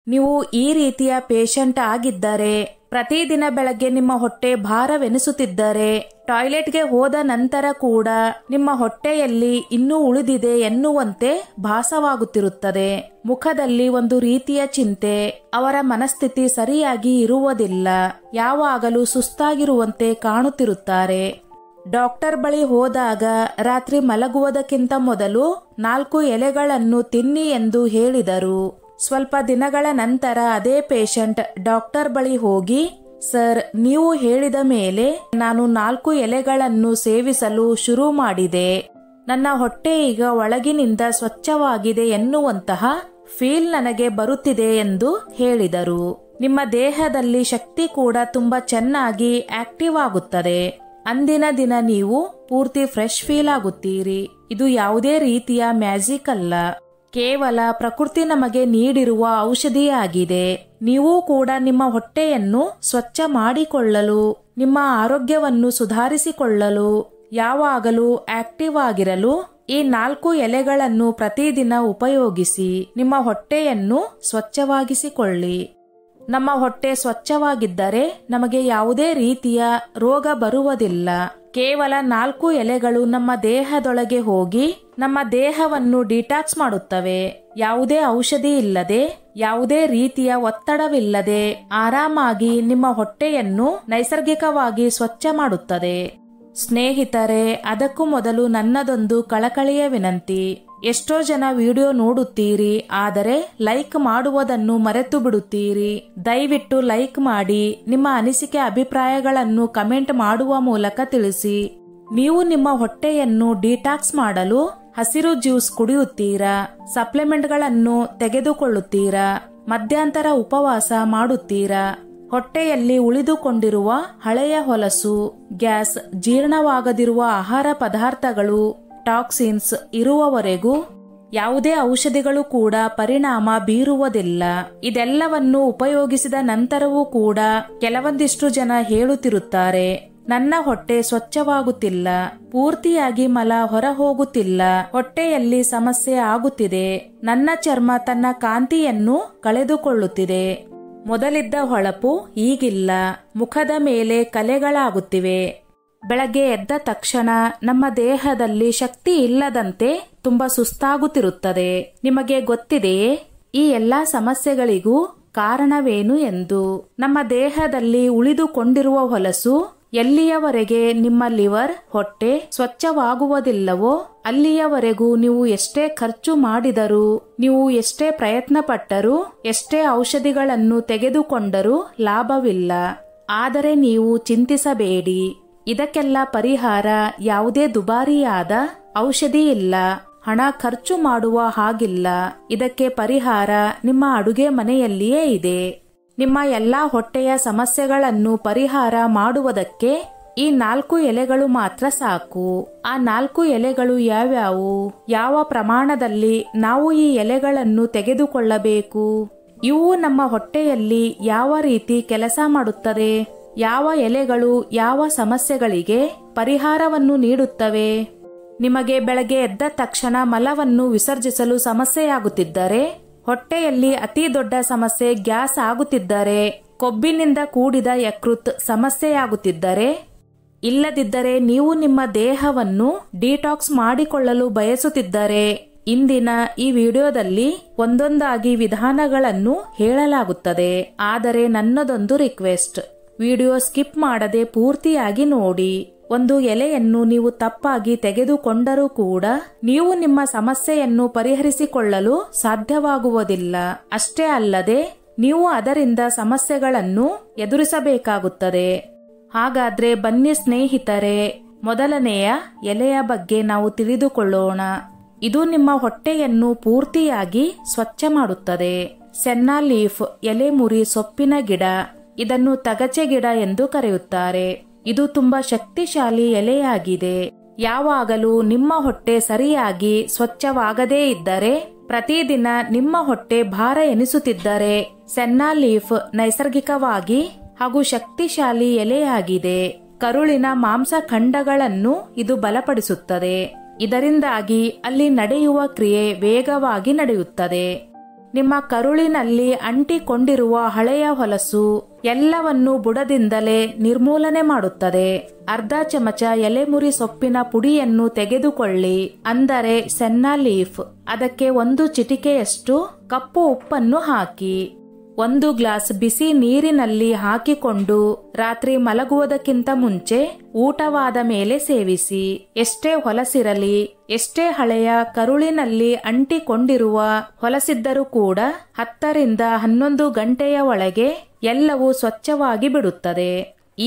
ನೀವು ಈ ರೀತಿಯ ಪೇಷಂಟ್ ಆಗಿದ್ದರೆ, ಪ್ರತಿದಿನ ಬೆಳಗ್ಗೆ ನಿಮ್ಮ ಹೊಟ್ಟೆ ಭಾರವೆನಿಸುತ್ತಿದ್ದರೆ, ಟಾಯ್ಲೆಟ್ಗೆ ಹೋದ ನಂತರ ಕೂಡ ನಿಮ್ಮ ಹೊಟ್ಟೆಯಲ್ಲಿ ಇನ್ನೂ ಉಳಿದಿದೆ ಎನ್ನುವಂತೆ ಭಾಸವಾಗುತ್ತಿರುತ್ತದೆ. ಮುಖದಲ್ಲಿ ಒಂದು ರೀತಿಯ ಚಿಂತೆ, ಅವರ ಮನಸ್ಥಿತಿ ಸರಿಯಾಗಿ ಇರುವುದಿಲ್ಲ, ಯಾವಾಗಲೂ ಸುಸ್ತಾಗಿರುವಂತೆ ಕಾಣುತ್ತಿರುತ್ತಾರೆ. ಡಾಕ್ಟರ್ ಬಳಿ ಹೋದಾಗ ರಾತ್ರಿ ಮಲಗುವುದಕ್ಕಿಂತ ಮೊದಲು 4 ಎಲೆಗಳನ್ನು ತಿನ್ನಿ ಎಂದು ಹೇಳಿದರು. ಸ್ವಲ್ಪ ದಿನಗಳ ನಂತರ ಅದೇ ಪೇಷಂಟ್ ಡಾಕ್ಟರ್ ಬಳಿ ಹೋಗಿ, ಸರ್, ನೀವು ಹೇಳಿದ ಮೇಲೆ ನಾನು 4 ಎಲೆಗಳನ್ನು ಸೇವಿಸಲು ಶುರು ಮಾಡಿದೆ. ನನ್ನ ಹೊಟ್ಟೆ ಈಗ ಒಳಗಿನಿಂದ ಸ್ವಚ್ಛವಾಗಿದೆ ಎನ್ನುವಂತಹ ಫೀಲ್ ನನಗೆ ಬರುತ್ತಿದೆ ಎಂದು ಹೇಳಿದರು. ನಿಮ್ಮ ದೇಹದಲ್ಲಿ ಶಕ್ತಿ ಕೂಡ ತುಂಬಾ ಚೆನ್ನಾಗಿ ಆಕ್ಟಿವ್ ಆಗುತ್ತದೆ. ಅಂದಿನ ದಿನ ನೀವು ಪೂರ್ತಿ ಫ್ರೆಶ್ ಫೀಲ್ ಆಗುತ್ತೀರಿ. ಇದು ಯಾವುದೇ ರೀತಿಯ ಮ್ಯಾಜಿಕ್ ಅಲ್ಲ, ಕೇವಲ ಪ್ರಕೃತಿ ನಮಗೆ ನೀಡಿರುವ ಔಷಧಿಯಾಗಿದೆ. ನೀವು ಕೂಡ ನಿಮ್ಮ ಹೊಟ್ಟೆಯನ್ನು ಸ್ವಚ್ಛ ಮಾಡಿಕೊಳ್ಳಲು, ನಿಮ್ಮ ಆರೋಗ್ಯವನ್ನು ಸುಧಾರಿಸಿಕೊಳ್ಳಲು, ಯಾವಾಗಲೂ ಆಕ್ಟಿವ್ ಆಗಿರಲು ಈ 4 ಎಲೆಗಳನ್ನು ಪ್ರತಿದಿನ ಉಪಯೋಗಿಸಿ ನಿಮ್ಮ ಹೊಟ್ಟೆಯನ್ನು ಸ್ವಚ್ಛವಾಗಿಸಿಕೊಳ್ಳಿ. ನಮ್ಮ ಹೊಟ್ಟೆ ಸ್ವಚ್ಛವಾಗಿದ್ದರೆ ನಮಗೆ ಯಾವುದೇ ರೀತಿಯ ರೋಗ ಬರುವುದಿಲ್ಲ. ಕೇವಲ 4 ಎಲೆಗಳು ನಮ್ಮ ದೇಹದೊಳಗೆ ಹೋಗಿ ನಮ್ಮ ದೇಹವನ್ನು ಡಿಟಾಕ್ಸ್ ಮಾಡುತ್ತವೆ. ಯಾವುದೇ ಔಷಧಿ ಇಲ್ಲದೆ, ಯಾವುದೇ ರೀತಿಯ ಒತ್ತಡವಿಲ್ಲದೆ ಆರಾಮಾಗಿ ನಿಮ್ಮ ಹೊಟ್ಟೆಯನ್ನು ನೈಸರ್ಗಿಕವಾಗಿ ಸ್ವಚ್ಛ ಮಾಡುತ್ತದೆ. ಸ್ನೇಹಿತರೆ, ಅದಕ್ಕೂ ಮೊದಲು ನನ್ನದೊಂದು ಕಳಕಳಿಯ ವಿನಂತಿ. ಎಷ್ಟೋ ಜನ ವಿಡಿಯೋ ನೋಡುತ್ತೀರಿ, ಆದರೆ ಲೈಕ್ ಮಾಡುವುದನ್ನು ಮರೆತು ಬಿಡುತ್ತೀರಿ. ದಯವಿಟ್ಟು ಲೈಕ್ ಮಾಡಿ, ನಿಮ್ಮ ಅನಿಸಿಕೆ ಅಭಿಪ್ರಾಯಗಳನ್ನು ಕಮೆಂಟ್ ಮಾಡುವ ಮೂಲಕ ತಿಳಿಸಿ. ನೀವು ನಿಮ್ಮ ಹೊಟ್ಟೆಯನ್ನು ಡಿಟಾಕ್ಸ್ ಮಾಡಲು ಹಸಿರು ಜ್ಯೂಸ್ ಕುಡಿಯುತ್ತೀರಾ, ಸಪ್ಲಿಮೆಂಟ್ಗಳನ್ನು ತೆಗೆದುಕೊಳ್ಳುತ್ತೀರಾ, ಮಧ್ಯಂತರ ಉಪವಾಸ ಮಾಡುತ್ತೀರಾ, ಹೊಟ್ಟೆಯಲ್ಲಿ ಉಳಿದುಕೊಂಡಿರುವ ಹಳೆಯ ಹೊಲಸು, ಗ್ಯಾಸ್, ಜೀರ್ಣವಾಗದಿರುವ ಆಹಾರ ಪದಾರ್ಥಗಳು, ಟಾಕ್ಸಿನ್ಸ್ ಇರುವವರೆಗೂ ಯಾವುದೇ ಔಷಧಿಗಳು ಕೂಡ ಪರಿಣಾಮ ಬೀರುವುದಿಲ್ಲ. ಇದೆಲ್ಲವನ್ನು ಉಪಯೋಗಿಸಿದ ನಂತರವೂ ಕೂಡ ಕೆಲವೊಂದಿಷ್ಟು ಜನ ಹೇಳುತ್ತಿರುತ್ತಾರೆ, ನನ್ನ ಹೊಟ್ಟೆ ಸ್ವಚ್ಛವಾಗುತ್ತಿಲ್ಲ, ಪೂರ್ತಿಯಾಗಿ ಮಲ ಹೊರ ಹೋಗುತ್ತಿಲ್ಲ, ಹೊಟ್ಟೆಯಲ್ಲಿ ಸಮಸ್ಯೆ ಆಗುತ್ತಿದೆ, ನನ್ನ ಚರ್ಮ ತನ್ನ ಕಾಂತಿಯನ್ನು ಕಳೆದುಕೊಳ್ಳುತ್ತಿದೆ, ಮೊದಲಿದ್ದ ಹೊಳಪು ಈಗಿಲ್ಲ, ಮುಖದ ಮೇಲೆ ಕಲೆಗಳಾಗುತ್ತಿವೆ. ಬೆಳಗ್ಗೆ ಎದ್ದ ತಕ್ಷಣ ನಮ್ಮ ದೇಹದಲ್ಲಿ ಶಕ್ತಿ ಇಲ್ಲದಂತೆ ತುಂಬಾ ಸುಸ್ತಾಗುತ್ತಿರುತ್ತದೆ. ನಿಮಗೆ ಗೊತ್ತಿದೆಯೇ ಈ ಎಲ್ಲಾ ಸಮಸ್ಯೆಗಳಿಗೂ ಕಾರಣವೇನು ಎಂದು? ನಮ್ಮ ದೇಹದಲ್ಲಿ ಉಳಿದುಕೊಂಡಿರುವ ಹೊಲಸು ಎಲ್ಲಿಯವರೆಗೆ ನಿಮ್ಮ ಲಿವರ್, ಹೊಟ್ಟೆ ಸ್ವಚ್ಛವಾಗುವುದಿಲ್ಲವೋ ಅಲ್ಲಿಯವರೆಗೂ ನೀವು ಎಷ್ಟೇ ಖರ್ಚು ಮಾಡಿದರೂ, ನೀವು ಎಷ್ಟೇ ಪ್ರಯತ್ನ ಪಟ್ಟರೂ, ಎಷ್ಟೇ ಔಷಧಿಗಳನ್ನು ತೆಗೆದುಕೊಂಡರೂ ಲಾಭವಿಲ್ಲ. ಆದರೆ ನೀವು ಚಿಂತಿಸಬೇಡಿ, ಇದಕ್ಕೆಲ್ಲ ಪರಿಹಾರ ಯಾವುದೇ ದುಬಾರಿಯಾದ ಔಷಧಿ ಇಲ್ಲ, ಹಣ ಖರ್ಚು ಮಾಡುವ ಹಾಗಿಲ್ಲ. ಇದಕ್ಕೆ ಪರಿಹಾರ ನಿಮ್ಮ ಅಡುಗೆ ಮನೆಯಲ್ಲಿಯೇ ಇದೆ. ನಿಮ್ಮ ಎಲ್ಲಾ ಹೊಟ್ಟೆಯ ಸಮಸ್ಯೆಗಳನ್ನು ಪರಿಹಾರ ಮಾಡುವುದಕ್ಕೆ ಈ 4 ಎಲೆಗಳು ಮಾತ್ರ ಸಾಕು. ಆ 4 ಎಲೆಗಳು ಯಾವ್ಯಾವು? ಯಾವ ಪ್ರಮಾಣದಲ್ಲಿ ನಾವು ಈ ಎಲೆಗಳನ್ನು ತೆಗೆದುಕೊಳ್ಳಬೇಕು? ಇವು ನಮ್ಮ ಹೊಟ್ಟೆಯಲ್ಲಿ ಯಾವ ರೀತಿ ಕೆಲಸ ಮಾಡುತ್ತದೆ? ಯಾವ ಎಲೆಗಳು ಯಾವ ಸಮಸ್ಯೆಗಳಿಗೆ ಪರಿಹಾರವನ್ನು ನೀಡುತ್ತವೆ? ನಿಮಗೆ ಬೆಳಗ್ಗೆ ಎದ್ದ ತಕ್ಷಣ ಮಲವನ್ನು ವಿಸರ್ಜಿಸಲು ಸಮಸ್ಯೆಯಾಗುತ್ತಿದ್ದರೆ, ಹೊಟ್ಟೆಯಲ್ಲಿ ಅತಿ ದೊಡ್ಡ ಸಮಸ್ಯೆ ಗ್ಯಾಸ್ ಆಗುತ್ತಿದ್ದರೆ, ಕೊಬ್ಬಿನಿಂದ ಕೂಡಿದ ಯಕೃತ್ ಸಮಸ್ಯೆಯಾಗುತ್ತಿದ್ದರೆ, ಇಲ್ಲದಿದ್ದರೆ ನೀವು ನಿಮ್ಮ ದೇಹವನ್ನು ಡಿಟಾಕ್ಸ್ ಮಾಡಿಕೊಳ್ಳಲು ಬಯಸುತ್ತಿದ್ದರೆ, ಇಂದಿನ ಈ ವಿಡಿಯೋದಲ್ಲಿ ಒಂದೊಂದಾಗಿ ವಿಧಾನಗಳನ್ನು ಹೇಳಲಾಗುತ್ತದೆ. ಆದರೆ ನನ್ನದೊಂದು ರಿಕ್ವೆಸ್ಟ್, ವಿಡಿಯೋ ಸ್ಕಿಪ್ ಮಾಡದೆ ಪೂರ್ತಿಯಾಗಿ ನೋಡಿ. ಒಂದು ಎಲೆಯನ್ನು ನೀವು ತಪ್ಪಾಗಿ ತೆಗೆದುಕೊಂಡರೂ ಕೂಡ ನೀವು ನಿಮ್ಮ ಸಮಸ್ಯೆಯನ್ನು ಪರಿಹರಿಸಿಕೊಳ್ಳಲು ಸಾಧ್ಯವಾಗುವುದಿಲ್ಲ. ಅಷ್ಟೇ ಅಲ್ಲದೆ ನೀವು ಅದರಿಂದ ಸಮಸ್ಯೆಗಳನ್ನು ಎದುರಿಸಬೇಕಾಗುತ್ತದೆ. ಹಾಗಾದ್ರೆ ಬನ್ನಿ ಸ್ನೇಹಿತರೆ, ಮೊದಲನೆಯ ಎಲೆಯ ಬಗ್ಗೆ ನಾವು ತಿಳಿದುಕೊಳ್ಳೋಣ. ಇದು ನಿಮ್ಮ ಹೊಟ್ಟೆಯನ್ನು ಪೂರ್ತಿಯಾಗಿ ಸ್ವಚ್ಛ ಮಾಡುತ್ತದೆ. ಸೆನ್ನಾ ಲೀಫ್ ಎಲೆ ಮುರಿ ಸೊಪ್ಪಿನ ಗಿಡ. ಇದನ್ನು ತಗಚೆ ಗಿಡ ಎಂದು ಕರೆಯುತ್ತಾರೆ. ಇದು ತುಂಬಾ ಶಕ್ತಿಶಾಲಿ ಎಲೆಯಾಗಿದೆ. ಯಾವಾಗಲೂ ನಿಮ್ಮ ಹೊಟ್ಟೆ ಸರಿಯಾಗಿ ಸ್ವಚ್ಛವಾಗದೇ ಇದ್ದರೆ, ಪ್ರತಿದಿನ ನಿಮ್ಮ ಹೊಟ್ಟೆ ಭಾರ ಎನಿಸುತ್ತಿದ್ದರೆ, ಸೆನ್ನಾ ಲೀಫ್ ನೈಸರ್ಗಿಕವಾಗಿ ಹಾಗೂ ಶಕ್ತಿಶಾಲಿ ಎಲೆಯಾಗಿದೆ. ಕರುಳಿನ ಮಾಂಸಖಂಡಗಳನ್ನು ಇದು ಬಲಪಡಿಸುತ್ತದೆ. ಇದರಿಂದಾಗಿ ಅಲ್ಲಿ ನಡೆಯುವ ಕ್ರಿಯೆ ವೇಗವಾಗಿ ನಡೆಯುತ್ತದೆ. ನಿಮ್ಮ ಕರುಳಿನಲ್ಲಿ ಅಂಟಿಕೊಂಡಿರುವ ಹಳೆಯ ಹೊಲಸು ಎಲ್ಲವನ್ನು ಬುಡದಿಂದಲೇ ನಿರ್ಮೂಲನೆ ಮಾಡುತ್ತದೆ. ಅರ್ಧ ಚಮಚ ಎಲೆಮುರಿ ಸೊಪ್ಪಿನ ಪುಡಿಯನ್ನು ತೆಗೆದುಕೊಳ್ಳಿ, ಅಂದರೆ ಸೆನ್ನಾ ಲೀಫ್. ಅದಕ್ಕೆ 1 ಚಿಟಿಕೆಯಷ್ಟು ಕಪ್ಪು ಉಪ್ಪನ್ನು ಹಾಕಿ 1 ಗ್ಲಾಸ್ ಬಿಸಿ ನೀರಿನಲ್ಲಿ ಹಾಕಿಕೊಂಡು ರಾತ್ರಿ ಮಲಗುವುದಕ್ಕಿಂತ ಮುಂಚೆ ಊಟವಾದ ಮೇಲೆ ಸೇವಿಸಿ. ಎಷ್ಟೇ ಹೊಲಸಿರಲಿ, ಎಷ್ಟೇ ಹಳೆಯ ಕರುಳಿನಲ್ಲಿ ಅಂಟಿಕೊಂಡಿರುವ ಹೊಲಸಿದ್ದರೂ ಕೂಡ 10 ರಿಂದ 11 ಗಂಟೆಯ ಒಳಗೆ ಎಲ್ಲವೂ ಸ್ವಚ್ಛವಾಗಿ ಬಿಡುತ್ತದೆ.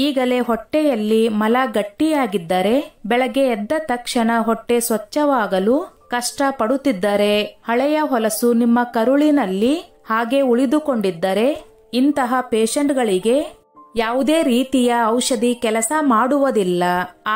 ಈಗಲೇ ಹೊಟ್ಟೆಯಲ್ಲಿ ಮಲ ಗಟ್ಟಿಯಾಗಿದ್ದರೆ, ಬೆಳಗ್ಗೆ ಎದ್ದ ತಕ್ಷಣ ಹೊಟ್ಟೆ ಸ್ವಚ್ಛವಾಗಲು ಕಷ್ಟ ಪಡುತ್ತಿದ್ದರೆ, ಹಳೆಯ ಹೊಲಸು ನಿಮ್ಮ ಕರುಳಿನಲ್ಲಿ ಹಾಗೆ ಉಳಿದುಕೊಂಡಿದ್ದರೆ, ಇಂತಹ ಪೇಷಂಟ್ಗಳಿಗೆ ಯಾವುದೇ ರೀತಿಯ ಔಷಧಿ ಕೆಲಸ ಮಾಡುವುದಿಲ್ಲ.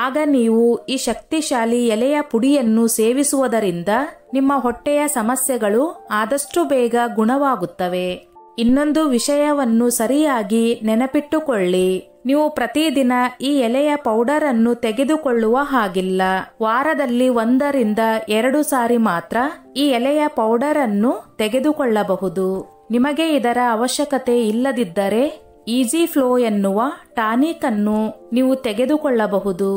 ಆಗ ನೀವು ಈ ಶಕ್ತಿಶಾಲಿ ಎಲೆಯ ಪುಡಿಯನ್ನು ಸೇವಿಸುವುದರಿಂದ ನಿಮ್ಮ ಹೊಟ್ಟೆಯ ಸಮಸ್ಯೆಗಳು ಆದಷ್ಟು ಬೇಗ ಗುಣವಾಗುತ್ತವೆ. ಇನ್ನೊಂದು ವಿಷಯವನ್ನು ಸರಿಯಾಗಿ ನೆನಪಿಟ್ಟುಕೊಳ್ಳಿ. ನೀವು ಪ್ರತಿದಿನ ಈ ಎಲೆಯ ಪೌಡರ್ ಅನ್ನು ತೆಗೆದುಕೊಳ್ಳುವ ಹಾಗಿಲ್ಲ. ವಾರದಲ್ಲಿ 1 ರಿಂದ 2 ಸಾರಿ ಮಾತ್ರ ಈ ಎಲೆಯ ಪೌಡರ್ ಅನ್ನು ತೆಗೆದುಕೊಳ್ಳಬಹುದು. ನಿಮಗೆ ಇದರ ಅವಶ್ಯಕತೆ ಇಲ್ಲದಿದ್ದರೆ ಈಸಿ ಫ್ಲೋ ಎನ್ನುವ ಟಾನಿಕ್ ಅನ್ನು ನೀವು ತೆಗೆದುಕೊಳ್ಳಬಹುದು.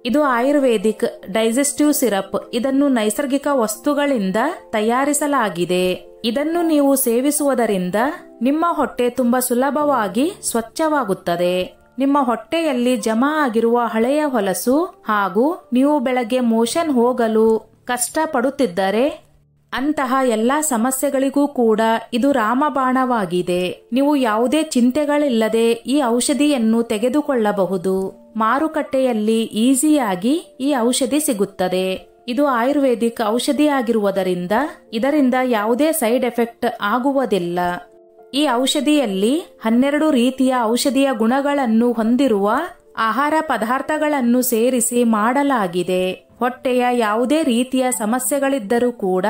ಇದು ಆಯುರ್ವೇದಿಕ್ ಡೈಜೆಸ್ಟಿವ್ ಸಿರಪ್. ಇದನ್ನು ನೈಸರ್ಗಿಕ ವಸ್ತುಗಳಿಂದ ತಯಾರಿಸಲಾಗಿದೆ. ಇದನ್ನು ನೀವು ಸೇವಿಸುವುದರಿಂದ ನಿಮ್ಮ ಹೊಟ್ಟೆ ತುಂಬಾ ಸುಲಭವಾಗಿ ಸ್ವಚ್ಛವಾಗುತ್ತದೆ. ನಿಮ್ಮ ಹೊಟ್ಟೆಯಲ್ಲಿ ಜಮಾ ಆಗಿರುವ ಹಳೆಯ ಹೊಲಸು ಹಾಗೂ ನೀವು ಬೆಳಗ್ಗೆ ಮೋಷನ್ ಹೋಗಲು ಕಷ್ಟ ಪಡುತ್ತಿದ್ದರೆ, ಅಂತಹ ಎಲ್ಲಾ ಸಮಸ್ಯೆಗಳಿಗೂ ಕೂಡ ಇದು ರಾಮಬಾಣವಾಗಿದೆ. ನೀವು ಯಾವುದೇ ಚಿಂತೆಗಳಿಲ್ಲದೆ ಈ ಔಷಧಿಯನ್ನು ತೆಗೆದುಕೊಳ್ಳಬಹುದು. ಮಾರುಕಟ್ಟೆಯಲ್ಲಿ ಈಸಿಯಾಗಿ ಈ ಔಷಧಿ ಸಿಗುತ್ತದೆ. ಇದು ಆಯುರ್ವೇದಿಕ್ ಔಷಧಿ ಆಗಿರುವುದರಿಂದ ಇದರಿಂದ ಯಾವುದೇ ಸೈಡ್ ಎಫೆಕ್ಟ್ ಆಗುವುದಿಲ್ಲ. ಈ ಔಷಧಿಯಲ್ಲಿ 12 ರೀತಿಯ ಔಷಧಿಯ ಗುಣಗಳನ್ನು ಹೊಂದಿರುವ ಆಹಾರ ಪದಾರ್ಥಗಳನ್ನು ಸೇರಿಸಿ ಮಾಡಲಾಗಿದೆ. ಹೊಟ್ಟೆಯ ಯಾವುದೇ ರೀತಿಯ ಸಮಸ್ಯೆಗಳಿದ್ದರೂ ಕೂಡ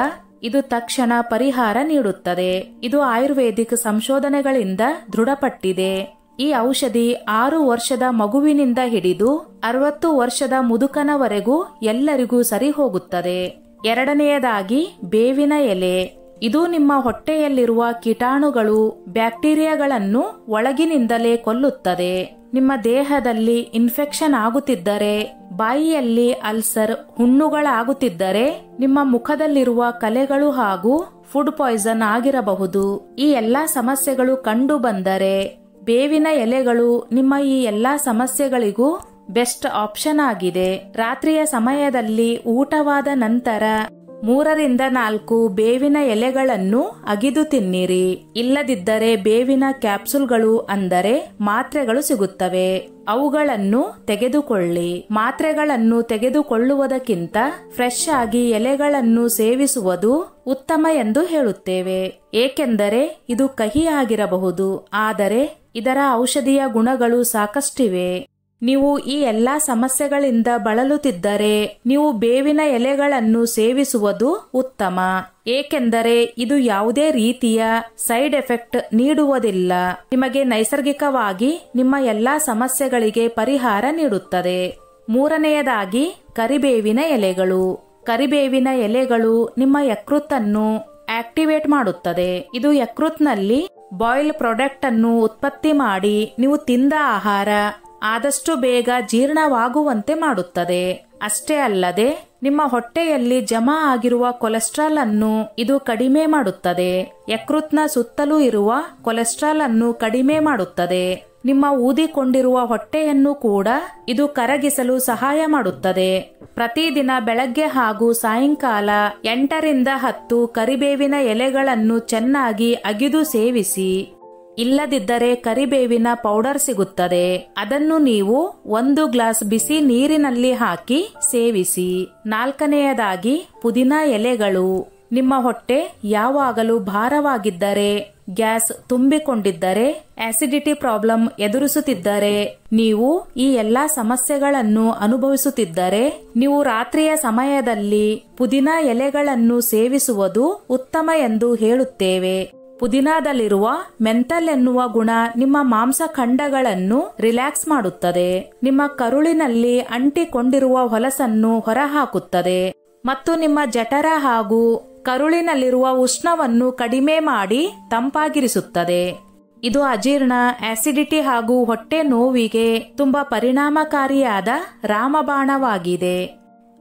ಇದು ತಕ್ಷಣ ಪರಿಹಾರ ನೀಡುತ್ತದೆ. ಇದು ಆಯುರ್ವೇದಿಕ್ ಸಂಶೋಧನೆಗಳಿಂದ ದೃಢಪಟ್ಟಿದೆ. ಈ ಔಷಧಿ 6 ವರ್ಷದ ಮಗುವಿನಿಂದ ಹಿಡಿದು 60 ವರ್ಷದ ಮುದುಕನವರೆಗೂ ಎಲ್ಲರಿಗೂ ಸರಿ ಹೋಗುತ್ತದೆ. ಎರಡನೆಯದಾಗಿ ಬೇವಿನ ಎಲೆ. ಇದು ನಿಮ್ಮ ಹೊಟ್ಟೆಯಲ್ಲಿರುವ ಕೀಟಾಣುಗಳು, ಬ್ಯಾಕ್ಟೀರಿಯಾಗಳನ್ನು ಒಳಗಿನಿಂದಲೇ ಕೊಲ್ಲುತ್ತದೆ. ನಿಮ್ಮ ದೇಹದಲ್ಲಿ ಇನ್ಫೆಕ್ಷನ್ ಆಗುತ್ತಿದ್ದರೆ, ಬಾಯಿಯಲ್ಲಿ ಅಲ್ಸರ್, ಹುಣ್ಣುಗಳಾಗುತ್ತಿದ್ದರೆ, ನಿಮ್ಮ ಮುಖದಲ್ಲಿರುವ ಕಲೆಗಳು ಹಾಗೂ ಫುಡ್ ಪಾಯ್ಸನ್ ಆಗಿರಬಹುದು. ಈ ಎಲ್ಲಾ ಸಮಸ್ಯೆಗಳು ಕಂಡು ಬಂದರೆ ಬೇವಿನ ಎಲೆಗಳು ನಿಮ್ಮ ಈ ಎಲ್ಲಾ ಸಮಸ್ಯೆಗಳಿಗೂ ಬೆಸ್ಟ್ ಆಪ್ಷನ್ ಆಗಿದೆ. ರಾತ್ರಿಯ ಸಮಯದಲ್ಲಿ ಊಟವಾದ ನಂತರ 3 ರಿಂದ 4 ಬೇವಿನ ಎಲೆಗಳನ್ನು ಅಗಿದು ತಿನ್ನಿರಿ. ಇಲ್ಲದಿದ್ದರೆ ಬೇವಿನ ಕ್ಯಾಪ್ಸುಲ್ಗಳು ಅಂದರೆ ಮಾತ್ರೆಗಳು ಸಿಗುತ್ತವೆ, ಅವುಗಳನ್ನು ತೆಗೆದುಕೊಳ್ಳಿ. ಮಾತ್ರೆಗಳನ್ನು ತೆಗೆದುಕೊಳ್ಳುವುದಕ್ಕಿಂತ ಫ್ರೆಶ್ ಆಗಿ ಎಲೆಗಳನ್ನು ಸೇವಿಸುವುದು ಉತ್ತಮ ಎಂದು ಹೇಳುತ್ತೇವೆ. ಏಕೆಂದರೆ ಇದು ಕಹಿ ಆಗಿರಬಹುದು, ಆದರೆ ಇದರ ಔಷಧೀಯ ಗುಣಗಳು ಸಾಕಷ್ಟಿವೆ. ನೀವು ಈ ಎಲ್ಲಾ ಸಮಸ್ಯೆಗಳಿಂದ ಬಳಲುತ್ತಿದ್ದರೆ ನೀವು ಬೇವಿನ ಎಲೆಗಳನ್ನು ಸೇವಿಸುವುದು ಉತ್ತಮ. ಏಕೆಂದರೆ ಇದು ಯಾವುದೇ ರೀತಿಯ ಸೈಡ್ ಎಫೆಕ್ಟ್ ನೀಡುವುದಿಲ್ಲ. ನಿಮಗೆ ನೈಸರ್ಗಿಕವಾಗಿ ನಿಮ್ಮ ಎಲ್ಲಾ ಸಮಸ್ಯೆಗಳಿಗೆ ಪರಿಹಾರ ನೀಡುತ್ತದೆ. ಮೂರನೆಯದಾಗಿ ಕರಿಬೇವಿನ ಎಲೆಗಳು. ಕರಿಬೇವಿನ ಎಲೆಗಳು ನಿಮ್ಮ ಯಕೃತ್ತನ್ನು ಆಕ್ಟಿವೇಟ್ ಮಾಡುತ್ತದೆ. ಇದು ಯಕೃತ್ನಲ್ಲಿ ಬಾಯ್ಲ್ ಪ್ರಾಡಕ್ಟ್ ಅನ್ನು ಉತ್ಪತ್ತಿ ಮಾಡಿ ನೀವು ತಿಂದ ಆಹಾರ ಆದಷ್ಟು ಬೇಗ ಜೀರ್ಣವಾಗುವಂತೆ ಮಾಡುತ್ತದೆ. ಅಷ್ಟೇ ಅಲ್ಲದೆ ನಿಮ್ಮ ಹೊಟ್ಟೆಯಲ್ಲಿ ಜಮಾ ಆಗಿರುವ ಕೊಲೆಸ್ಟ್ರಾಲ್ ಅನ್ನು ಇದು ಕಡಿಮೆ ಮಾಡುತ್ತದೆ. ಯಕೃತ್ನ ಸುತ್ತಲೂ ಇರುವ ಕೊಲೆಸ್ಟ್ರಾಲ್ ಅನ್ನು ಕಡಿಮೆ ಮಾಡುತ್ತದೆ. ನಿಮ್ಮ ಊದಿಕೊಂಡಿರುವ ಹೊಟ್ಟೆಯನ್ನು ಕೂಡ ಇದು ಕರಗಿಸಲು ಸಹಾಯ ಮಾಡುತ್ತದೆ. ಪ್ರತಿದಿನ ಬೆಳಗ್ಗೆ ಹಾಗೂ ಸಾಯಂಕಾಲ 8 ರಿಂದ 10 ಕರಿಬೇವಿನ ಎಲೆಗಳನ್ನು ಚೆನ್ನಾಗಿ ಅಗಿದು ಸೇವಿಸಿ. ಇಲ್ಲದಿದ್ದರೆ ಕರಿಬೇವಿನ ಪೌಡರ್ ಸಿಗುತ್ತದೆ. ಅದನ್ನು ನೀವು 1 ಗ್ಲಾಸ್ ಬಿಸಿ ನೀರಿನಲ್ಲಿ ಹಾಕಿ ಸೇವಿಸಿ. 4ನೆಯದಾಗಿ ಪುದೀನಾ ಎಲೆಗಳು. ನಿಮ್ಮ ಹೊಟ್ಟೆ ಯಾವಾಗಲೂ ಭಾರವಾಗಿದ್ದರೆ, ಗ್ಯಾಸ್ ತುಂಬಿಕೊಂಡಿದ್ದರೆ, ಆಸಿಡಿಟಿ ಪ್ರಾಬ್ಲಮ್ ಎದುರಿಸುತ್ತಿದ್ದರೆ, ನೀವು ಈ ಎಲ್ಲಾ ಸಮಸ್ಯೆಗಳನ್ನು ಅನುಭವಿಸುತ್ತಿದ್ದರೆ ನೀವು ರಾತ್ರಿಯ ಸಮಯದಲ್ಲಿ ಪುದೀನಾ ಎಲೆಗಳನ್ನು ಸೇವಿಸುವುದು ಉತ್ತಮ ಎಂದು ಹೇಳುತ್ತೇವೆ. ಪುದೀನಾದಲ್ಲಿರುವ ಮೆಂಥಲ್ ಎನ್ನುವ ಗುಣ ನಿಮ್ಮ ಮಾಂಸಖಂಡಗಳನ್ನು ರಿಲ್ಯಾಕ್ಸ್ ಮಾಡುತ್ತದೆ. ನಿಮ್ಮ ಕರುಳಿನಲ್ಲಿ ಅಂಟಿಕೊಂಡಿರುವ ಹೊಲಸನ್ನು ಹೊರಹಾಕುತ್ತದೆ ಮತ್ತು ನಿಮ್ಮ ಜಠರ ಹಾಗೂ ಕರುಳಿನಲ್ಲಿರುವ ಉಷ್ಣವನ್ನು ಕಡಿಮೆ ಮಾಡಿ ತಂಪಾಗಿರಿಸುತ್ತದೆ. ಇದು ಅಜೀರ್ಣ, ಆಸಿಡಿಟಿ ಹಾಗೂ ಹೊಟ್ಟೆ ನೋವಿಗೆ ತುಂಬಾ ಪರಿಣಾಮಕಾರಿಯಾದ ರಾಮಬಾಣವಾಗಿದೆ.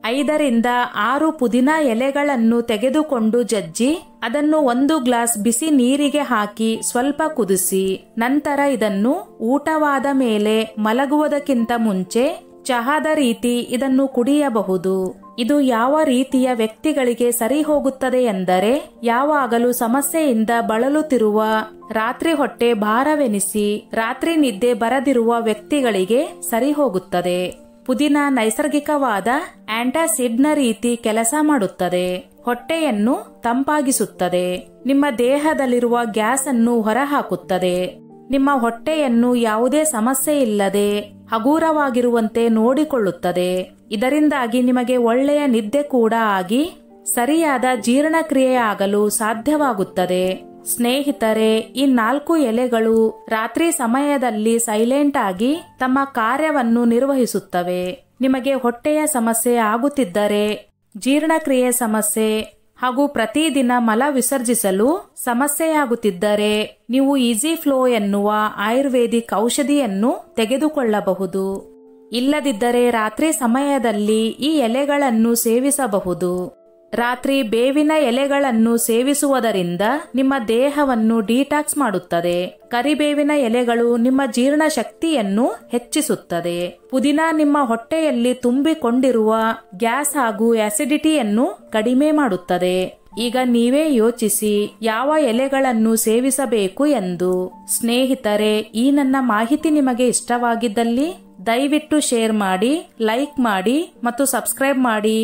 5 ರಿಂದ 6 ಪುದೀನ ಎಲೆಗಳನ್ನು ತೆಗೆದುಕೊಂಡು ಜಜ್ಜಿ ಅದನ್ನು 1 ಗ್ಲಾಸ್ ಬಿಸಿ ನೀರಿಗೆ ಹಾಕಿ ಸ್ವಲ್ಪ ಕುದಿಸಿ, ನಂತರ ಇದನ್ನು ಊಟವಾದ ಮೇಲೆ ಮಲಗುವುದಕ್ಕಿಂತ ಮುಂಚೆ ಚಹಾದ ರೀತಿ ಇದನ್ನು ಕುಡಿಯಬಹುದು. ಇದು ಯಾವ ರೀತಿಯ ವ್ಯಕ್ತಿಗಳಿಗೆ ಸರಿ ಹೋಗುತ್ತದೆ ಎಂದರೆ, ಯಾವಾಗಲೂ ಸಮಸ್ಯೆಯಿಂದ ಬಳಲುತ್ತಿರುವ, ರಾತ್ರಿ ಹೊಟ್ಟೆ ಭಾರವೆನಿಸಿ ರಾತ್ರಿ ನಿದ್ದೆ ಬರದಿರುವ ವ್ಯಕ್ತಿಗಳಿಗೆ ಸರಿ ಹೋಗುತ್ತದೆ. ಪುದೀನ ನೈಸರ್ಗಿಕವಾದ ಆಂಟಾಸಿಡ್ನ ರೀತಿ ಕೆಲಸ ಮಾಡುತ್ತದೆ. ಹೊಟ್ಟೆಯನ್ನು ತಂಪಾಗಿಸುತ್ತದೆ. ನಿಮ್ಮ ದೇಹದಲ್ಲಿರುವ ಗ್ಯಾಸ್ ಅನ್ನು ಹೊರಹಾಕುತ್ತದೆ. ನಿಮ್ಮ ಹೊಟ್ಟೆಯನ್ನು ಯಾವುದೇ ಸಮಸ್ಯೆ ಇಲ್ಲದೆ ಹಗೂರವಾಗಿರುವಂತೆ ನೋಡಿಕೊಳ್ಳುತ್ತದೆ. ಇದರಿಂದಾಗಿ ನಿಮಗೆ ಒಳ್ಳೆಯ ನಿದ್ದೆ ಕೂಡ ಆಗಿ ಸರಿಯಾದ ಜೀರ್ಣಕ್ರಿಯೆ ಆಗಲು ಸಾಧ್ಯವಾಗುತ್ತದೆ. ಸ್ನೇಹಿತರೆ, ಈ 4 ಎಲೆಗಳು ರಾತ್ರಿ ಸಮಯದಲ್ಲಿ ಸೈಲೆಂಟ್ ಆಗಿ ತಮ್ಮ ಕಾರ್ಯವನ್ನು ನಿರ್ವಹಿಸುತ್ತವೆ. ನಿಮಗೆ ಹೊಟ್ಟೆಯ ಸಮಸ್ಯೆ ಆಗುತ್ತಿದ್ದರೆ, ಜೀರ್ಣಕ್ರಿಯೆ ಸಮಸ್ಯೆ ಹಾಗೂ ಪ್ರತಿದಿನ ಮಲ ವಿಸರ್ಜಿಸಲು ಸಮಸ್ಯೆಯಾಗುತ್ತಿದ್ದರೆ ನೀವು ಈಸಿ ಫ್ಲೋ ಎನ್ನುವ ಆಯುರ್ವೇದಿಕ್ ಔಷಧಿಯನ್ನು ತೆಗೆದುಕೊಳ್ಳಬಹುದು. ಇಲ್ಲದಿದ್ದರೆ ರಾತ್ರಿ ಸಮಯದಲ್ಲಿ ಈ ಎಲೆಗಳನ್ನು ಸೇವಿಸಬಹುದು. ರಾತ್ರಿ ಬೇವಿನ ಎಲೆಗಳನ್ನು ಸೇವಿಸುವುದರಿಂದ ನಿಮ್ಮ ದೇಹವನ್ನು ಡಿಟಾಕ್ಸ್ ಮಾಡುತ್ತದೆ. ಕರಿಬೇವಿನ ಎಲೆಗಳು ನಿಮ್ಮ ಜೀರ್ಣ ಶಕ್ತಿಯನ್ನು ಹೆಚ್ಚಿಸುತ್ತದೆ. ಪುದೀನ ನಿಮ್ಮ ಹೊಟ್ಟೆಯಲ್ಲಿ ತುಂಬಿಕೊಂಡಿರುವ ಗ್ಯಾಸ್ ಹಾಗೂ ಆಸಿಡಿಟಿಯನ್ನು ಕಡಿಮೆ ಮಾಡುತ್ತದೆ. ಈಗ ನೀವೇ ಯೋಚಿಸಿ ಯಾವ ಎಲೆಗಳನ್ನು ಸೇವಿಸಬೇಕು ಎಂದು. ಸ್ನೇಹಿತರೆ, ಈ ನನ್ನ ಮಾಹಿತಿ ನಿಮಗೆ ಇಷ್ಟವಾಗಿದ್ದಲ್ಲಿ ದಯವಿಟ್ಟು ಶೇರ್ ಮಾಡಿ, ಲೈಕ್ ಮಾಡಿ ಮತ್ತು ಸಬ್ಸ್ಕ್ರೈಬ್ ಮಾಡಿ.